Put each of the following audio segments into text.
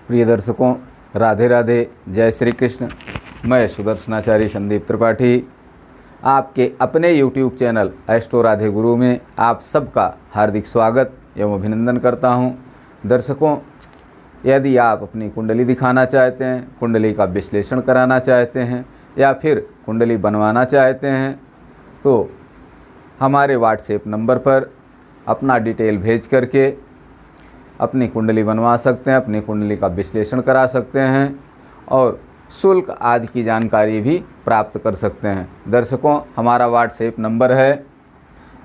प्रिय दर्शकों, राधे राधे, जय श्री कृष्ण। मैं सुदर्शनाचार्य संदीप त्रिपाठी आपके अपने YouTube चैनल एस्ट्रो राधे गुरु में आप सबका हार्दिक स्वागत एवं अभिनंदन करता हूं। दर्शकों, यदि आप अपनी कुंडली दिखाना चाहते हैं, कुंडली का विश्लेषण कराना चाहते हैं या फिर कुंडली बनवाना चाहते हैं तो हमारे व्हाट्सएप नंबर पर अपना डिटेल भेज करके अपनी कुंडली बनवा सकते हैं, अपनी कुंडली का विश्लेषण करा सकते हैं और शुल्क आदि की जानकारी भी प्राप्त कर सकते हैं। दर्शकों, हमारा व्हाट्सएप नंबर है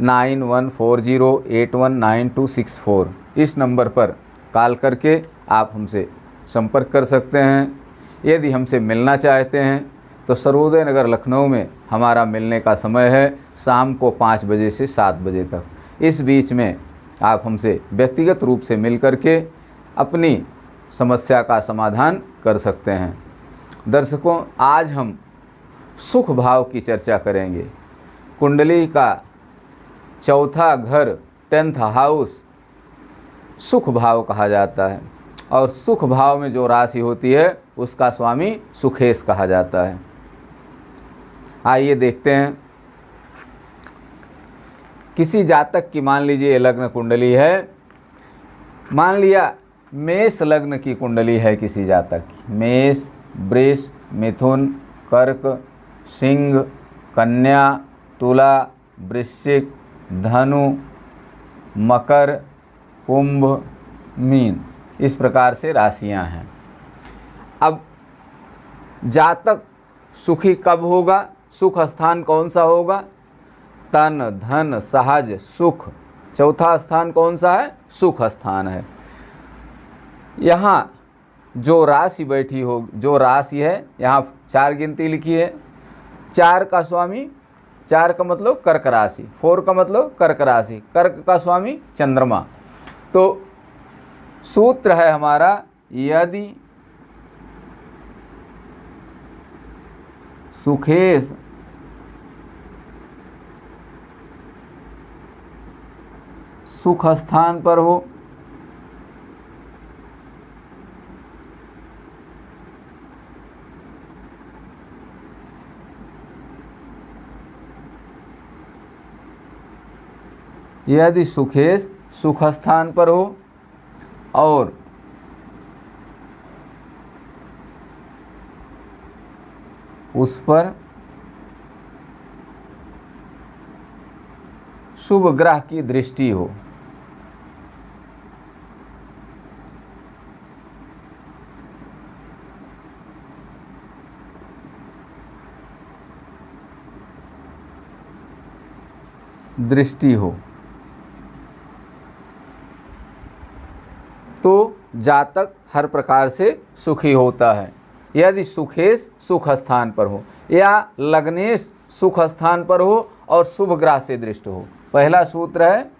9140819264। इस नंबर पर कॉल करके आप हमसे संपर्क कर सकते हैं। यदि हमसे मिलना चाहते हैं तो सर्वोदय नगर लखनऊ में हमारा मिलने का समय है शाम को 5 बजे से 7 बजे तक। इस बीच में आप हमसे व्यक्तिगत रूप से मिल करके अपनी समस्या का समाधान कर सकते हैं। दर्शकों, आज हम सुख भाव की चर्चा करेंगे। कुंडली का चौथा घर 10th हाउस सुख भाव कहा जाता है और सुख भाव में जो राशि होती है उसका स्वामी सुखेश कहा जाता है। आइए देखते हैं। किसी जातक की मान लीजिए लग्न कुंडली है, मान लिया मेष लग्न की कुंडली है किसी जातक की। मेष, वृष, मिथुन, कर्क, सिंह, कन्या, तुला, वृश्चिक, धनु, मकर, कुंभ, मीन, इस प्रकार से राशियां हैं। अब जातक सुखी कब होगा, सुख स्थान कौन सा होगा? तन, धन, सहज, सुख। चौथा स्थान कौन सा है? सुख स्थान है। यहाँ जो राशि बैठी हो, जो राशि है, यहाँ 4 गिनती लिखी है। 4 का स्वामी, 4 का मतलब कर्क राशि, 4 का मतलब कर्क राशि, कर्क का स्वामी चंद्रमा। तो सूत्र है हमारा, यदि सुखेश सुख स्थान पर हो, यदि सुखेश सुख स्थान पर हो और उस पर शुभ ग्रह की दृष्टि हो, तो जातक हर प्रकार से सुखी होता है। यदि सुखेश सुख स्थान पर हो या लग्नेश सुख स्थान पर हो और शुभ ग्रह से दृष्ट हो। पहला सूत्र है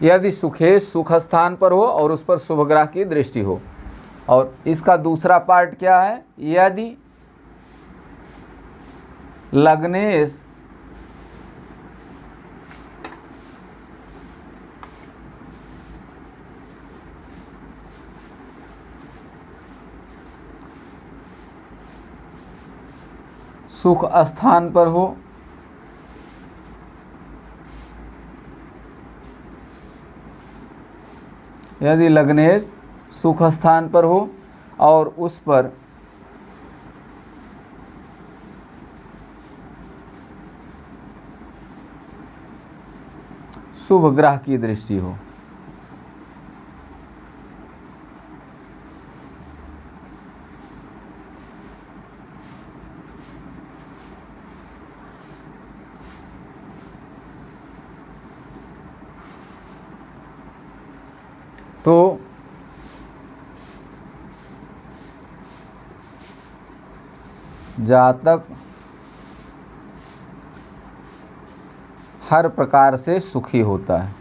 यदि सुखेश सुख स्थान पर हो और उस पर शुभ ग्रह की दृष्टि हो। और इसका दूसरा पार्ट क्या है? यदि लग्नेश सुख स्थान पर हो यदि लग्नेश सुख स्थान पर हो और उस पर शुभ ग्रह की दृष्टि हो। तो जातक हर प्रकार से सुखी होता है।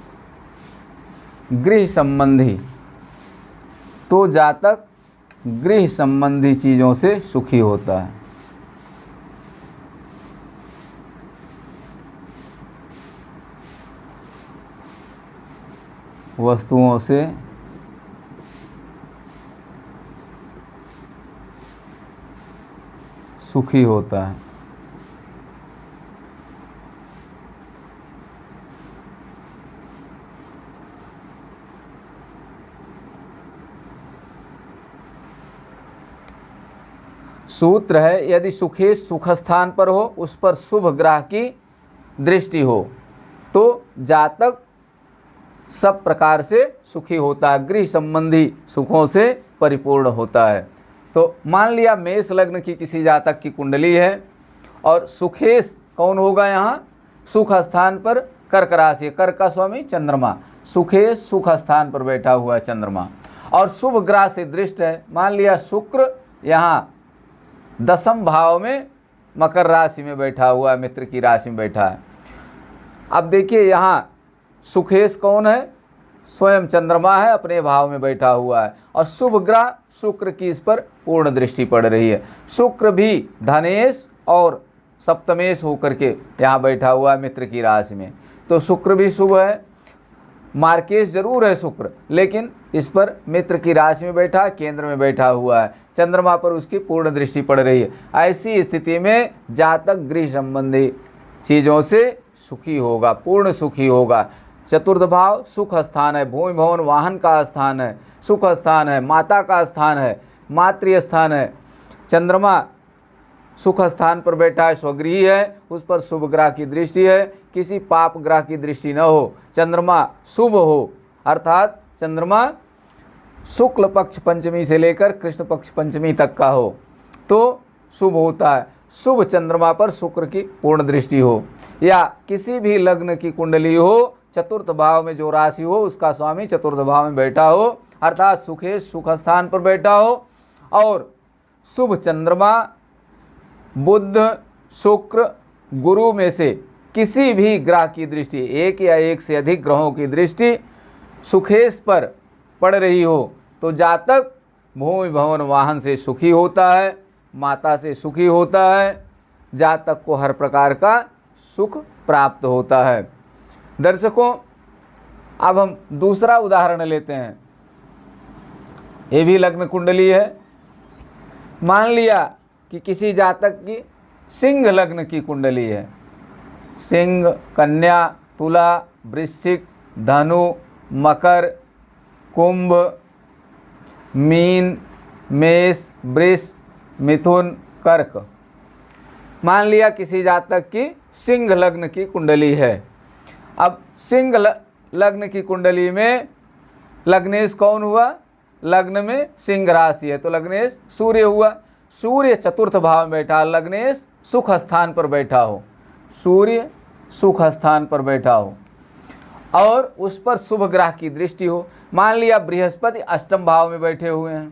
गृह संबंधी, तो जातक गृह संबंधी चीज़ों से सुखी होता है। वस्तुओं से सुखी होता है। सूत्र है, यदि सुखे सुख स्थान पर हो, उस पर शुभ ग्रह की दृष्टि हो, तो जातक सब प्रकार से सुखी होता है, गृह संबंधी सुखों से परिपूर्ण होता है। तो मान लिया मेष लग्न की किसी जातक की कुंडली है और सुखेश कौन होगा यहाँ, सुख स्थान पर कर्क राशि, कर्क का स्वामी चंद्रमा, सुखेश सुख स्थान पर बैठा हुआ है चंद्रमा, और शुभ ग्रह से दृष्ट है। मान लिया शुक्र यहाँ 10वें भाव में मकर राशि में बैठा हुआ है, मित्र की राशि में बैठा है। अब देखिए यहाँ सुखेश कौन है, स्वयं चंद्रमा है, अपने भाव में बैठा हुआ है, और शुभ ग्रह शुक्र की इस पर पूर्ण दृष्टि पड़ रही है। शुक्र भी धनेश और सप्तमेश होकर के यहाँ बैठा हुआ है मित्र की राशि में, तो शुक्र भी शुभ है। मार्केश जरूर है शुक्र, लेकिन इस पर मित्र की राशि में बैठा, केंद्र में बैठा हुआ है, चंद्रमा पर उसकी पूर्ण दृष्टि पड़ रही है। ऐसी स्थिति में जातक गृह संबंधी चीज़ों से सुखी होगा, पूर्ण सुखी होगा। चतुर्थ भाव सुख स्थान है, भूमि भवन वाहन का स्थान है, सुख स्थान है, माता का स्थान है, मातृ स्थान है। चंद्रमा सुख स्थान पर बैठा है, स्वगृही है, उस पर शुभ ग्रह की दृष्टि है, किसी पाप ग्रह की दृष्टि न हो, चंद्रमा शुभ हो, अर्थात चंद्रमा शुक्ल पक्ष पंचमी से लेकर कृष्ण पक्ष पंचमी तक का हो तो शुभ होता है। शुभ चंद्रमा पर शुक्र की पूर्ण दृष्टि हो, या किसी भी लग्न की कुंडली हो, चतुर्थ भाव में जो राशि हो उसका स्वामी चतुर्थ भाव में बैठा हो, अर्थात सुखेश सुख स्थान पर बैठा हो, और शुभ चंद्रमा बुध शुक्र गुरु में से किसी भी ग्रह की दृष्टि, एक या एक से अधिक ग्रहों की दृष्टि सुखेश पर पड़ रही हो, तो जातक भूमि भवन वाहन से सुखी होता है, माता से सुखी होता है, जातक को हर प्रकार का सुख प्राप्त होता है। दर्शकों, अब हम दूसरा उदाहरण लेते हैं। ये भी लग्न कुंडली है। मान लिया कि किसी जातक की सिंह लग्न की कुंडली है। सिंह, कन्या, तुला, वृश्चिक, धनु, मकर, कुंभ, मीन, मेष, वृष, मिथुन, कर्क। मान लिया किसी जातक की सिंह लग्न की कुंडली है। अब सिंह लग्न की कुंडली में लग्नेश कौन हुआ, लग्न में सिंह राशि है तो लग्नेश सूर्य हुआ। सूर्य चतुर्थ भाव में बैठा, लग्नेश सुख स्थान पर बैठा हो, सूर्य सुख स्थान पर बैठा हो और उस पर शुभ ग्रह की दृष्टि हो। मान लिया बृहस्पति अष्टम भाव में बैठे हुए हैं,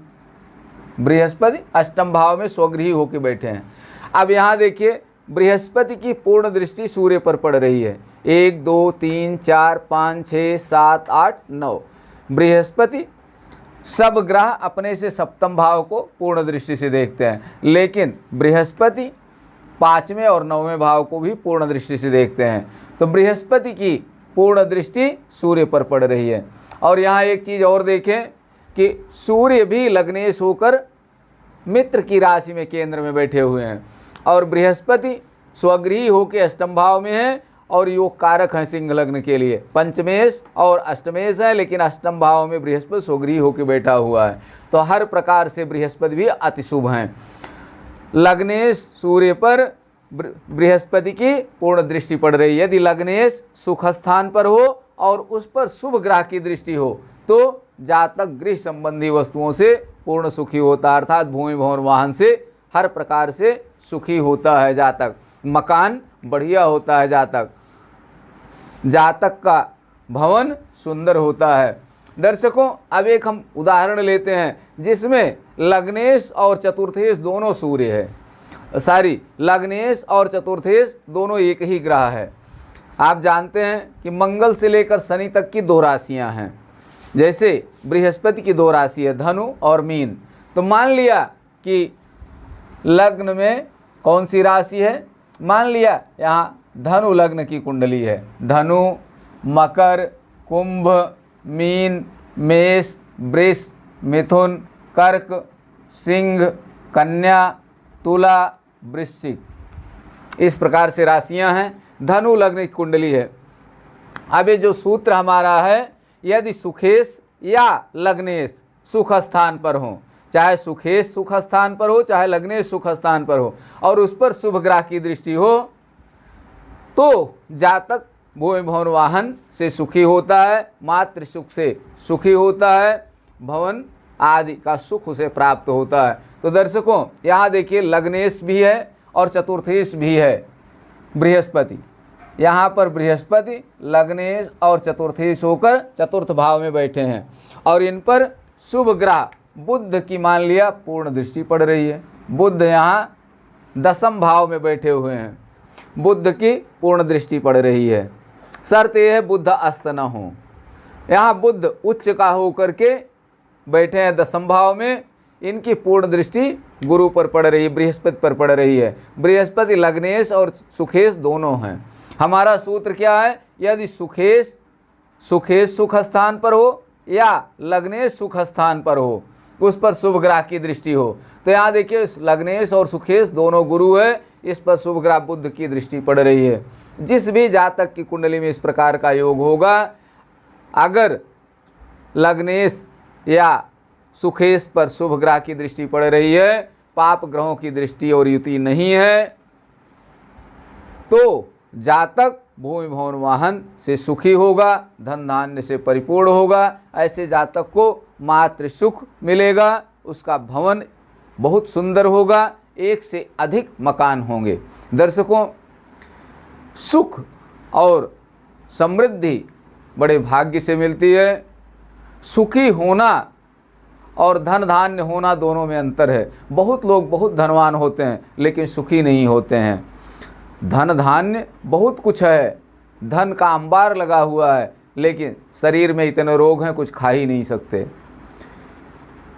बृहस्पति अष्टम भाव में स्वगृही होकर बैठे हैं। अब यहाँ देखिए बृहस्पति की पूर्ण दृष्टि सूर्य पर पड़ रही है। 1 2 3 4 5 6 7 8 9 बृहस्पति सब ग्रह अपने से सप्तम भाव को पूर्ण दृष्टि से देखते हैं, लेकिन बृहस्पति 5वें और 9वें भाव को भी पूर्ण दृष्टि से देखते हैं। तो बृहस्पति की पूर्ण दृष्टि सूर्य पर पड़ रही है। और यहाँ एक चीज़ और देखें कि सूर्य भी लग्नेश होकर मित्र की राशि में केंद्र में बैठे हुए हैं और बृहस्पति स्वगृही होकर अष्टम भाव में है और योग कारक हैं सिंह लग्न के लिए। पंचमेश और अष्टमेश है, लेकिन अष्टम भाव में बृहस्पति स्वगृही होकर बैठा हुआ है। तो हर प्रकार से बृहस्पति भी अति शुभ हैं। लग्नेश सूर्य पर बृहस्पति की पूर्ण दृष्टि पड़ रही है। यदि लग्नेश सुख स्थान पर हो और उस पर शुभ ग्रह की दृष्टि हो तो जातक गृह संबंधी वस्तुओं से पूर्ण सुखी होता है, अर्थात भूमि भवन वाहन से हर प्रकार से सुखी होता है जातक। मकान बढ़िया होता है जातक, जातक का भवन सुंदर होता है। दर्शकों, अब एक हम उदाहरण लेते हैं जिसमें लग्नेश और चतुर्थेश दोनों सूर्य है, लग्नेश और चतुर्थेश दोनों एक ही ग्रह है। आप जानते हैं कि मंगल से लेकर शनि तक की 2 राशियां हैं जैसे बृहस्पति की 2 राशि है, धनु और मीन। तो मान लिया कि लग्न में कौन सी राशि है, मान लिया यहाँ धनु लग्न की कुंडली है। धनु, मकर, कुंभ, मीन, मेष, वृष, मिथुन, कर्क, सिंह, कन्या, तुला, वृश्चिक, इस प्रकार से राशियां हैं। धनु लग्न की कुंडली है। अब ये जो सूत्र हमारा है, यदि सुखेश या लग्नेश सुख स्थान पर हो, चाहे सुखेश सुख स्थान पर हो, चाहे लग्नेश सुख स्थान पर हो, और उस पर शुभ ग्रह की दृष्टि हो, तो जातक भूमि भवन वाहन से सुखी होता है, मातृ सुख से सुखी होता है, भवन आदि का सुख उसे प्राप्त होता है। तो दर्शकों, यहाँ देखिए लग्नेश भी है और चतुर्थेश भी है बृहस्पति। यहाँ पर बृहस्पति लग्नेश और चतुर्थेश होकर चतुर्थ भाव में बैठे हैं, और इन पर शुभ ग्रह बुध की मान लिया पूर्ण दृष्टि पड़ रही है। बुध यहाँ 10वें भाव में बैठे हुए हैं, बुध की पूर्ण दृष्टि पड़ रही है। शर्त यह है बुध अस्त न हो। यहाँ बुध उच्च का होकर के बैठे हैं 10वें भाव में, इनकी पूर्ण दृष्टि गुरु पर पड़ रही है, बृहस्पति पर पड़ रही है। बृहस्पति लग्नेश और सुखेश दोनों हैं। हमारा सूत्र क्या है, यदि सुखेश सुख स्थान पर हो या लग्नेश सुख स्थान पर हो, उस पर शुभ ग्रह की दृष्टि हो। तो यहाँ देखिए लग्नेश और सुखेश दोनों गुरु है, इस पर शुभ ग्रह बुध की दृष्टि पड़ रही है। जिस भी जातक की कुंडली में इस प्रकार का योग होगा, अगर लग्नेश या सुखेश पर शुभ ग्रह की दृष्टि पड़ रही है, पाप ग्रहों की दृष्टि और युति नहीं है, तो जातक भूमि भवन वाहन से सुखी होगा, धन धान्य से परिपूर्ण होगा। ऐसे जातक को मातृ सुख मिलेगा, उसका भवन बहुत सुंदर होगा, 1 से अधिक मकान होंगे। दर्शकों, सुख और समृद्धि बड़े भाग्य से मिलती है। सुखी होना और धन धान्य होना दोनों में अंतर है। बहुत लोग बहुत धनवान होते हैं लेकिन सुखी नहीं होते हैं। धन धान्य बहुत कुछ है, धन का अंबार लगा हुआ है, लेकिन शरीर में इतने रोग हैं कुछ खा ही नहीं सकते।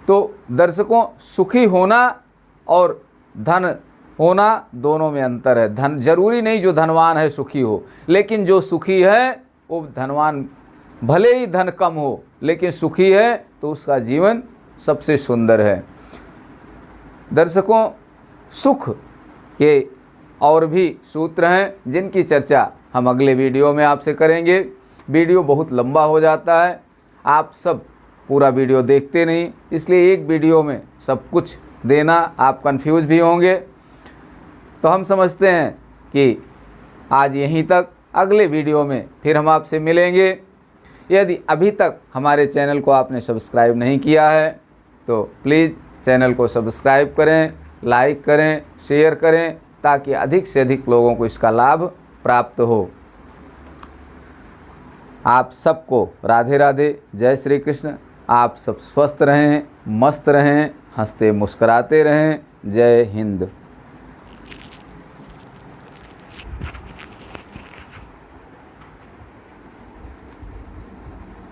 तो दर्शकों, सुखी होना और धन होना दोनों में अंतर है। धन जरूरी नहीं जो धनवान है सुखी हो, लेकिन जो सुखी है वो धनवान भले ही धन कम हो लेकिन सुखी है तो उसका जीवन सबसे सुंदर है। दर्शकों, सुख के और भी सूत्र हैं जिनकी चर्चा हम अगले वीडियो में आपसे करेंगे। वीडियो बहुत लंबा हो जाता है, आप सब पूरा वीडियो देखते नहीं, इसलिए एक वीडियो में सब कुछ देना आप कंफ्यूज भी होंगे। तो हम समझते हैं कि आज यहीं तक, अगले वीडियो में फिर हम आपसे मिलेंगे। यदि अभी तक हमारे चैनल को आपने सब्सक्राइब नहीं किया है तो प्लीज़ चैनल को सब्सक्राइब करें, लाइक करें, शेयर करें, ताकि अधिक से अधिक लोगों को इसका लाभ प्राप्त हो। आप सबको राधे राधे, जय श्री कृष्ण। आप सब स्वस्थ रहें, मस्त रहें, हंसते मुस्कुराते रहें। जय हिंद।